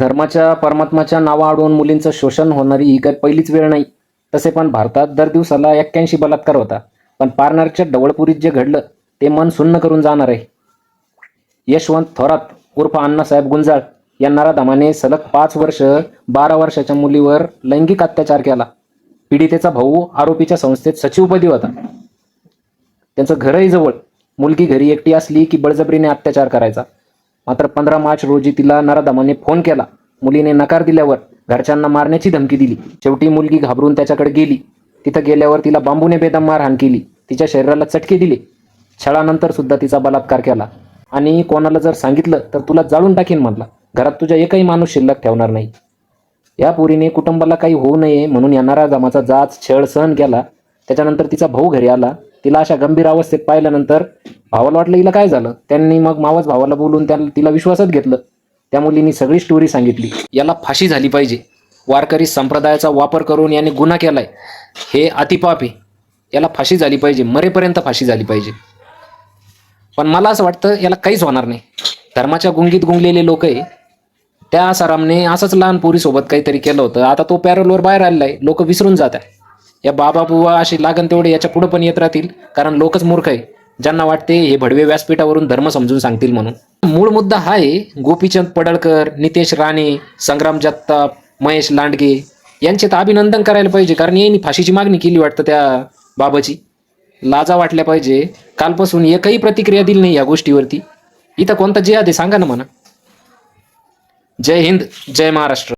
धर्माच्या परमात्माच्या नावाआडून मुलींचं शोषण होणारी ही काही पहिलीच वेळ नाही. तसे पण भारतात दर दिवसाला 81 बलात्कार होता. पण पारनेरच्या ढवळपुरीत जे घडलं ते मन सुन्न करून जाणार आहे. यशवंत थोरात उर्फ अण्णासाहेब गुंजाळ या नराधमाने सलग 5 वर्ष 12 वर्षाच्या मुलीवर लैंगिक अत्याचार केला. पीडितेचा भाऊ आरोपीच्या संस्थेत सचिवपदी होता. त्यांचं घरही जवळ. मुलगी घरी एकटी असली की बळजबरीने अत्याचार करायचा. मात्र 15 मार्च रोजी तिला नराधमाने फोन केला. मुलीने नकार दिल्यावर घरच्यांना मारण्याची धमकी दिली. शेवटी मुलगी घाबरून त्याच्याकडे गेली. तिथं गेल्यावर तिला बांबूने बेदम मारहाण केली. तिच्या शरीराला चटके दिले. छळानंतर सुद्धा तिचा बलात्कार केला. आणि कोणाला जर सांगितलं तर तुला जाळून टाकीन म्हटला. घरात तुझ्या एकही माणूस शिल्लक ठेवणार नाही. या पोरीने कुटुंबाला काही होऊ नये म्हणून या नराधमाचा जाच छळ सहन केला. त्याच्यानंतर तिचा भाऊ घरी आला. तिला अशा गंभीर अवस्थेत पाहिल्यानंतर भावाला वाटलं हिला काय झालं. त्यांनी मग मावस भावाला बोलून तिला विश्वासात घेतलं. त्या मुलींनी सगळी स्टोरी सांगितली. याला फाशी झाली पाहिजे. वारकरी संप्रदायाचा वापर करून याने गुन्हा केलाय, हे अतिपाप आहे. याला फाशी झाली पाहिजे. मरेपर्यंत फाशी झाली पाहिजे. पण मला असं वाटतं याला काहीच होणार नाही. धर्माच्या गुंगीत गुंगलेले लोक आहे. त्या आसारामने असंच लहान पोरीसोबत काहीतरी केलं होतं. आता तो पॅरोलवर बाहेर आलेला आहे. लोक विसरून जात आहे. या बाबा बुवा अशी लागन तेवढे याच्या पुढे पण येत राहतील. कारण लोकच मूर्ख आहे, ज्यांना वाटते हे भडवे व्यासपीठावरून धर्म समजून सांगतील म्हणून. मूळ मुद्दा हा आहे, गोपीचंद पडळकर, नितेश राणे, संग्राम जगताप, महेश लांडगे यांचे तर अभिनंदन करायला पाहिजे. कारण यांनी फाशीची मागणी केली वाटतं त्या बाबाची. लाजा वाटल्या पाहिजे. कालपासून एकही प्रतिक्रिया दिली नाही या गोष्टीवरती. इथं कोणता जिहाद आहे सांगा ना म्हणा. जय हिंद, जय महाराष्ट्र.